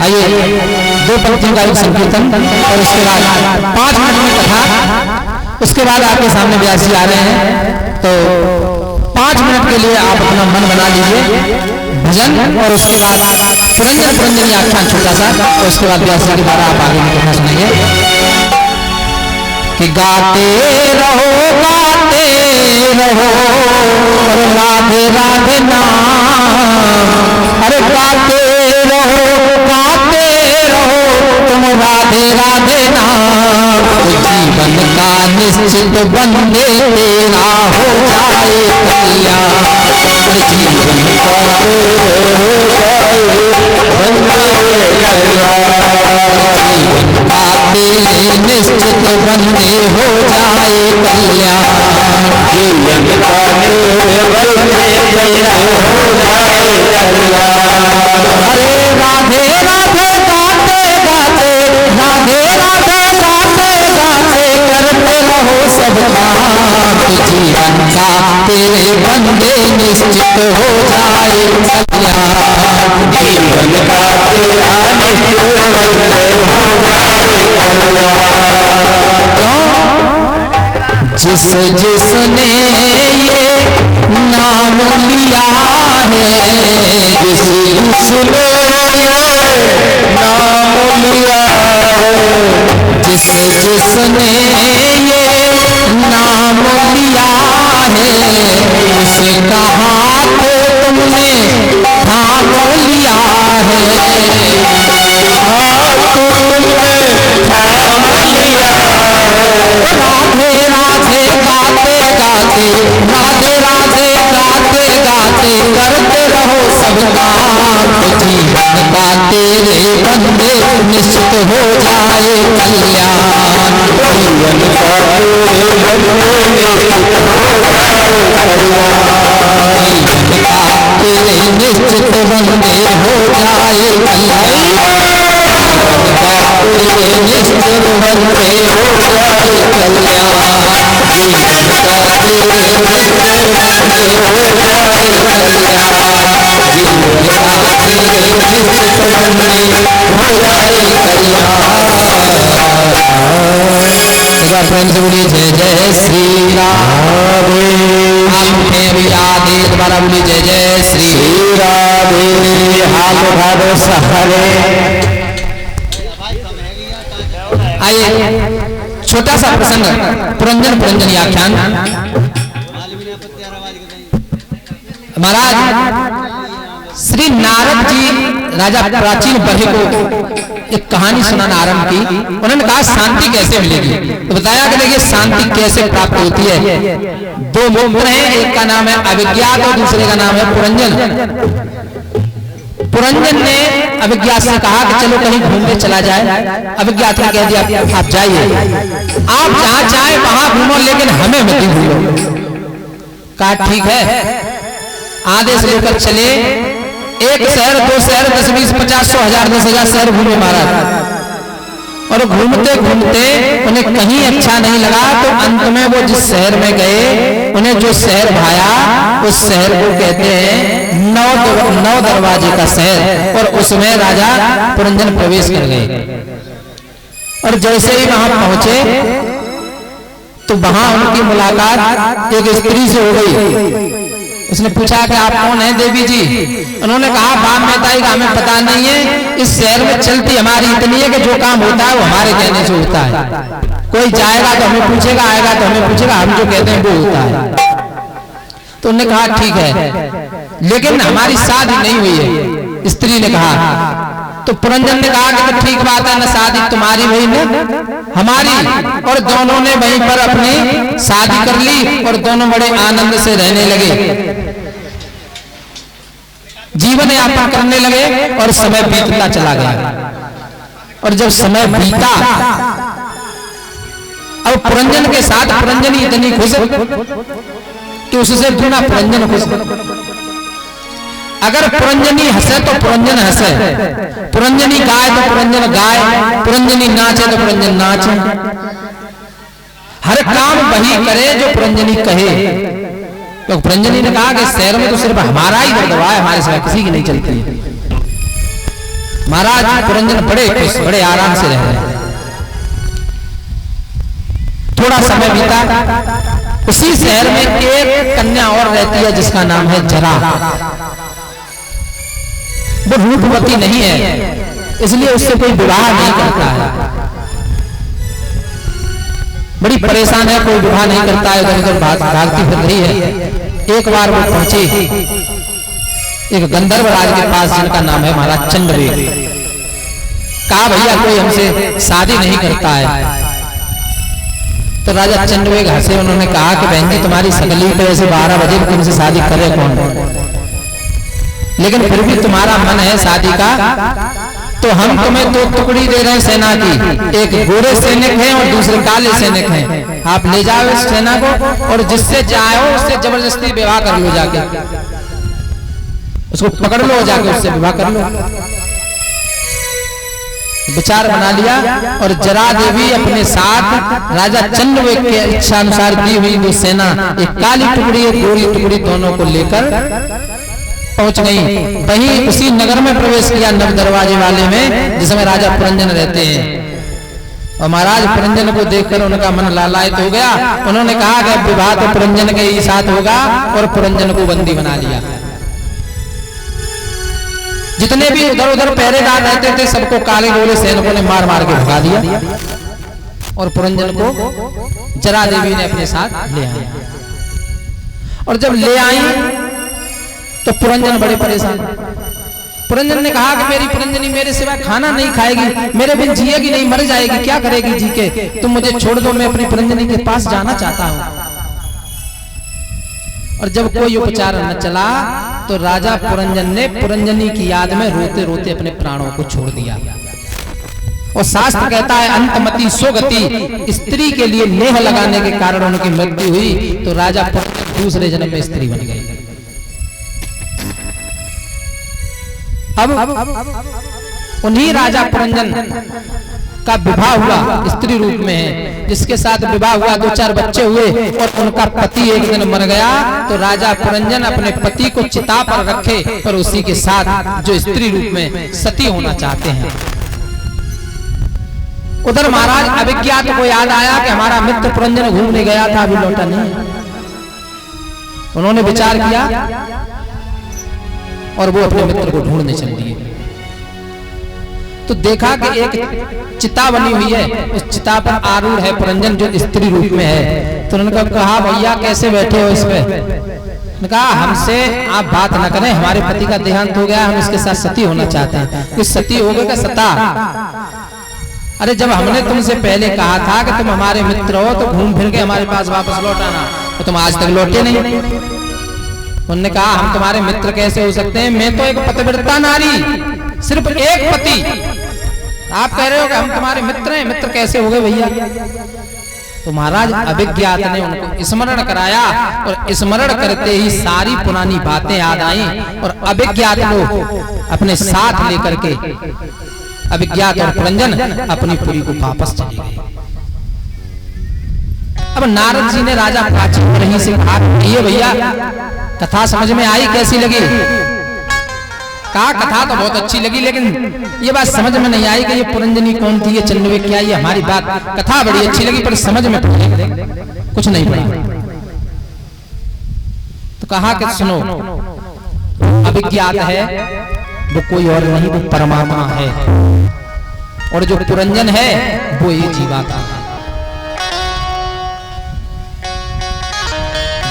आइए दो पंक्तियों का एक संकीर्तन और उसके बाद 5 मिनट में कथा, उसके बाद आपके सामने व्यास जी आ रहे हैं। तो 5 मिनट के लिए आप अपना मन बना लीजिए भजन, और उसके बाद पुरंजन पुरंजनी आख्यान छोटा सा, और उसके बाद व्यास जी के द्वारा आप आगे की कथा सुनाइए। कि गाते रहो और राधे राधे नाम, अरे गाते रहो तुम राधे राधे नाम, जीवन का निश्चित बंदे तेरा हो जाए कल्याण, जीवन का तेरे निश्चित बंदे हो जाए कल्याण, जीवन का बंदे तेरा हो जाए कल्याण। अरे राधे राधे गाते गाते, राधे राधे गाते गाते करते रहो सब काम, जीवन का तेरे बंदे निश्चित हो जाए कल्याण, जीवन का तेरा निश्चित बंदे हो जाए कल्याण। जिस जिसने ये नाम लिया है, जिस जिसने नाम लिया है, जिस जिसने ये नाम लिया है, उसका हाथ तुमने थाम लिया है, हाथ तुमने थाम लिया है। राधे राधे गाते गाते, राधे राधे गाते गाते करते रहो सब काम, जीवन का तेरे बंदे निश्चित हो जाए कल्याण, जीवन का तेरे बंदे निश्चित हो जाए कल्याण, जीवन का तेरे निश्चित बंदे हो जाए कल्याण, तेरे निश्चित बंदे हो जाए कल्याण, जीवन का तेरे निश्चित बंदे हो जाए कल्याण, जीवन का तेरे निश्चित बंदे हो जाए कल्याण। एक बार प्रेम से बोलिए जय जय श्री राधे, आपने भी आदि दोबारा बोलिए जय जय श्री राधे, हाथ उठा दो सहारे। आइए छोटा सा प्रसंग पुरंजन पुरंजनी आख्यान। महाराज श्री नारद जी राजा प्राचीन बर्हे को एक कहानी सुनाना आरंभ की। उन्होंने कहा शांति कैसे मिलेगी, तो बताया कि देखिए शांति कैसे प्राप्त होती है। 2 मंत्र हैं, एक का नाम है अविज्ञात और दूसरे का नाम है पुरंजन। पुरंजन ने अविज्ञात से कहा कि चलो कहीं घूमने चला जाए। अविज्ञात ने कह दिया आप जाइए, आप जहां चाहे वहां घूमो, लेकिन हमें मत भूलो। कहा ठीक है। आदेश लेकर चले, 1 शहर 2 शहर 10 20 50 100 1000 10,000 शहर घूमे महाराज। और घूमते घूमते उन्हें कहीं अच्छा नहीं लगा, तो अंत में वो जिस शहर में गए, उन्हें जो शहर भाया उस शहर को कहते हैं 9 दरवाजे का शहर, और उसमें राजा पुरंजन प्रवेश कर गए। और जैसे ही वहां पहुंचे तो वहां उनकी मुलाकात एक स्त्री से हो गई। उसने पूछा कि आप कौन हैं देवी जी? उन्होंने कहा बाप मेहताई का हमें पता नहीं है, इस शहर में चलती हमारी इतनी है कि जो काम होता है वो हमारे कहने से होता है। कोई जाएगा तो हमें पूछेगा, आएगा तो हमें पूछेगा, हम जो कहते हैं वो होता है। तो उन्होंने कहा ठीक है, लेकिन हमारी शादी नहीं हुई है। स्त्री ने कहा। तो पुरंजन ने कहा कि तो ठीक बात है, न शादी तुम्हारी हुई न हमारी। और दोनों ने वहीं पर अपनी शादी कर ली और दोनों बड़े आनंद से रहने लगे, जीवन यापन करने लगे। और समय बीतता चला गया। और जब समय बीता, अब पुरंजन के साथ पुरंजनी इतनी खुश कि उससे दुना पुरंजन खुश। अगर पुरंजनी हंसे तो पुरंजन हंसे, पुरंजनी गाए तो पुरंजन गाए, पुरंजनी नाचे तो पुरंजन नाचे। हर काम वही करे जो पुरंजनी कहे। तो पुरंजनी ने कहा कि शहर में तो सिर्फ हमारा ही दरबार है, हमारे सिवा किसी की नहीं चलती है। महाराज पुरंजन बड़े खुश, बड़े आराम से रह रहे हैं। थोड़ा समय बीता, उसी शहर में एक कन्या और रहती है जिसका नाम है जरा। वो रूपवती नहीं है, इसलिए उससे कोई विवाह नहीं करता है। बड़ी परेशान है, कोई विवाह नहीं करता है, इधर उधर भागती फिर रही है। एक बार वो पहुंची एक गंधर्व राज के पास जिनका नाम है महाराज चंद्रवेग। कहा भैया कोई हमसे शादी नहीं करता है। तो राजा चंद्रवेग हंसे, उन्होंने कहा कि बहन जी तुम्हारी सकली पे ऐसे 12 बजे तुमसे शादी करे कौन, लेकिन फिर भी तुम्हारा मन है शादी का, तो हम तुम्हें 2 टुकड़ी दे रहे हैं सेना की, एक गोरे सैनिक है और दूसरे काले सैनिक हैं। आप ले जाओ इस सेना को और जिससे जाओ उससे जबरदस्ती विवाह कर लो, जाके उसको पकड़ लो, जाके उससे विवाह कर लो। विचार बना लिया और जरा देवी अपने साथ राजा चंद्रवेग के इच्छा अनुसार दी हुई वो सेना, एक काली टुकड़ी एक गोरी टुकड़ी दोनों को लेकर पहुंच गई। वहीं उसी नगर में प्रवेश किया, नव दरवाजे वाले में, जिसमें राजा पुरंजन रहते हैं। और महाराज पुरंजन को देखकर उनका मन लालायित हो गया। उन्होंने कहा कि विवाह तो पुरंजन के ही साथ होगा, और पुरंजन को बंदी बना लिया। जितने भी उधर उधर पहरेदार रहते थे सबको काले गोरे सैनिकों ने मार मार के भगा दिया, और पुरंजन को जरा देवी ने अपने साथ ले आई। और जब ले आई तो पुरंजन बड़े परेशान। पुरंजन ने कहा कि मेरी पुरंजनी मेरे सिवा खाना नहीं खाएगी, मेरे बिन जिएगी नहीं, मर जाएगी, क्या करेगी जी के, तुम मुझे छोड़ दो, मैं अपनी पुरंजनी के पास जाना चाहता हूं। और जब कोई उपचार न चला तो राजा पुरंजन ने पुरंजनी की याद में रोते रोते अपने प्राणों को छोड़ दिया। और शास्त्र कहता है अंतमति सोगति, स्त्री के लिए नेह लगाने के कारण उनकी मृत्यु हुई, तो राजा पुरंजन दूसरे जन्म में स्त्री बन गई। अब उन्हीं राजा पुरंजन का विवाह हुआ, स्त्री रूप में है, जिसके साथ विवाह हुआ, 2-4 बच्चे हुए, और उनका पति एक दिन मर गया। तो राजा पुरंजन अपने पति को चिता पर रखे और उसी के साथ जो स्त्री रूप में सती होना चाहते हैं। उधर महाराज अभिज्ञात को याद आया कि हमारा मित्र पुरंजन घूमने गया था, अभी लौटा नहीं। उन्होंने विचार किया और वो अपने मित्र को ढूंढने चल दिए। तो देखा कि एक चिता बनी हुई है, उस चिता पर आरूढ़ है पुरंजन जो स्त्री रूप में है। तो उन्होंने कहा भैया कैसे बैठे हो इस पे? उन्होंने कहा हमसे आप बात न करें, हमारे पति का देहांत हो गया, हम इसके साथ सती होना चाहते हैं। इस सती हो गए का सता? अरे जब हमने तुमसे पहले कहा था कि तुम हमारे मित्र हो तो घूम फिर के हमारे पास वापस लौट आना, तो तुम आज तक लौटे नहीं। उन्होंने कहा हम तुम्हारे मित्र कैसे हो सकते हैं, मैं तो एक पतिव्रता नारी, सिर्फ एक पति, आप कह रहे हो कि हम तुम्हारे मित्र हैं, मित्र कैसे हो गए भैया? तो महाराज अभिज्ञात ने उनको स्मरण कराया, और स्मरण करते ही सारी पुरानी बातें याद आई, और अभिज्ञात लोग अपने साथ लेकर के अभिज्ञात और पुरंजन अपनी पुरी को वापस चले गए। अब नारद जी ने राजा प्राचीन रही से कहा ये भैया कथा समझ में आई, कैसी लगी? कहा कथा तो बहुत अच्छी लगी, लेकिन ये बात समझ में नहीं आई कि ये पुरंजनी कौन थी, ये चंद्रवेग क्या, ये हमारी बात कथा बड़ी अच्छी लगी पर समझ में कुछ नहीं पड़ा। तो कहा कि सुनो, अभिज्ञात है वो कोई और नहीं, वो परमात्मा है, और जो पुरंजन है वो ये जीवात्मा है।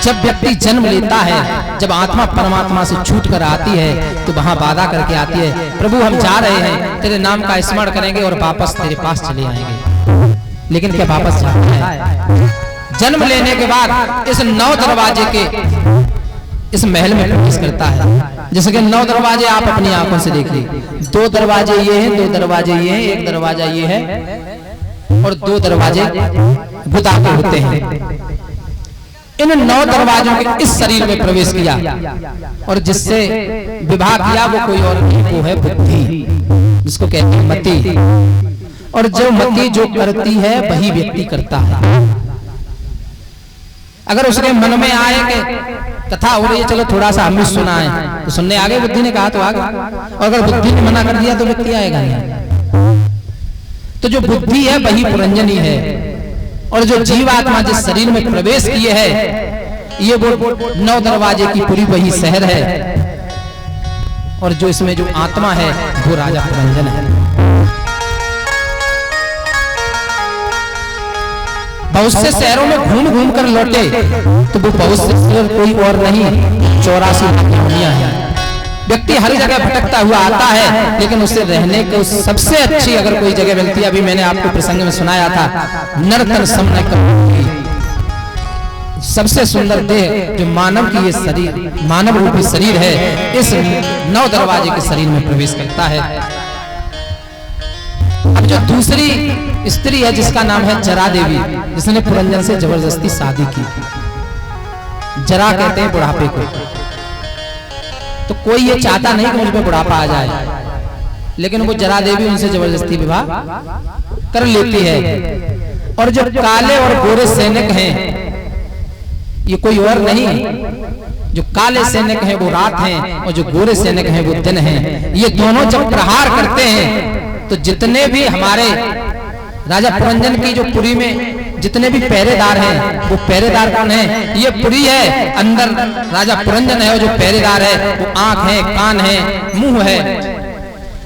जब व्यक्ति जन्म लेता है, जब आत्मा परमात्मा से छूट कर आती है तो वहां वादा करके आती है, प्रभु हम जा रहे हैं, तेरे नाम का स्मरण करेंगे और वापस तेरे पास चले आएंगे। लेकिन क्या वापस जाता है? जन्म लेने के बाद इस 9 दरवाजे के इस महल में प्रवेश करता है, जैसे कि 9 दरवाजे आप अपनी आंखों से देखिए। 2 दरवाजे ये हैं, 2 दरवाजे ये हैं, एक दरवाजा ये है, और 2 दरवाजे बुता के होते हैं। इन 9 दरवाजों के इस शरीर में प्रवेश किया, और जिससे विवाह किया वो कोई और नहीं, वो है बुद्धि, जिसको कहते हैं मति। और जो मति जो करती है वही व्यक्ति करता है। अगर उसके मन में आए कि कथा हो रही है, चलो थोड़ा सा हम भी सुनाएं, तो सुनने आगे, बुद्धि ने कहा तो आगे, और अगर बुद्धि ने मना कर दिया तो व्यक्ति आएगा नहीं। तो जो बुद्धि है वही पुरंजनी है, और जो जीवात्मा जिस शरीर में प्रवेश किए है, ये वो 9 दरवाजे की पूरी वही शहर है, और जो इसमें जो आत्मा है वो राजा पुरंजन है। बहुत से शहरों में घूम घूम कर लौटे, तो वो बहुत से शहर कोई और नहीं, 84 दुनिया है। व्यक्ति हर जगह भटकता हुआ आता है, लेकिन उसे रहने को सबसे अच्छी अगर कोई जगह मिलती है, अभी मैंने आपको प्रसंग में सुनाया था, नर्तन समन की सबसे सुंदर देह जो मानव की ये शरीर, मानव रूपी शरीर है, इस 9 दरवाजे के शरीर में प्रवेश करता है। अब जो दूसरी स्त्री है जिसका नाम है जरा देवी, जिसने पुरंजन से जबरदस्ती शादी की। जरा कहते हैं बुढ़ापे को, तो कोई ये चाहता नहीं कि मुझ पे बुढ़ापा आ जाए, लेकिन वो जरा देवी उनसे जबरदस्ती विवाह कर लेती है। और जो काले और गोरे सैनिक हैं, ये कोई और नहीं, जो काले सैनिक हैं वो रात हैं, और जो गोरे सैनिक हैं वो दिन हैं। ये दोनों जब प्रहार करते हैं, तो जितने भी हमारे राजा पुरंजन की जो पुरी में जितने भी पहरेदार हैं, वो पहरेदार कौन है? ये पुरी है, अंदर राजा पुरंजन है, और जो पहरेदार है वो आंख है, कान है, मुंह है।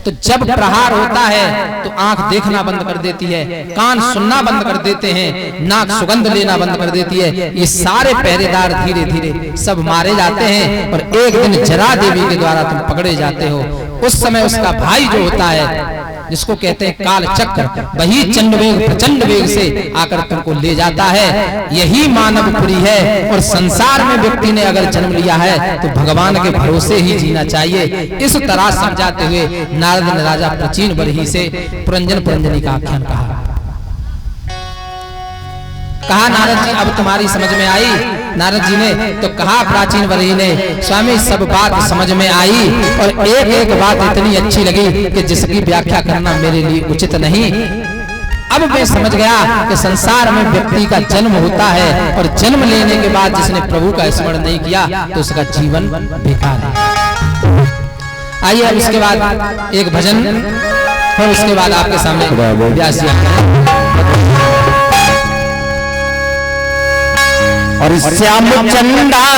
तो जब प्रहार होता है तो आंख देखना बंद कर देती है, कान सुनना बंद कर देते हैं, नाक सुगंध लेना बंद कर देती है। ये सारे पहरेदार धीरे धीरे सब मारे जाते हैं, और एक दिन जरा देवी के द्वारा तुम पकड़े जाते हो। उस समय उसका भाई जो होता है, जिसको कहते हैं काल चक्र, वही चंडवेग प्रचंड वेग से आकर तुमको ले जाता है। यही मानवपुरी है, और संसार में व्यक्ति ने अगर जन्म लिया है तो भगवान के भरोसे ही जीना चाहिए। इस तरह समझाते हुए नारद ने राजा प्राचीन बरही से पुरंजन पुरंजनी का आख्यान कहा नारद जी अब तुम्हारी समझ में आई? नारद जी ने तो कहा प्राचीन बरही ने, स्वामी सब बात समझ में आई, और एक एक बात इतनी अच्छी लगी कि जिसकी व्याख्या करना मेरे लिए उचित नहीं। अब मैं समझ गया कि संसार में व्यक्ति का जन्म होता है, और जन्म लेने के बाद जिसने प्रभु का स्मरण नहीं किया तो उसका जीवन बेकार है। आइए अब इसके बाद एक भजन, और उसके बाद आपके सामने व्यास जी और श्याम चंदा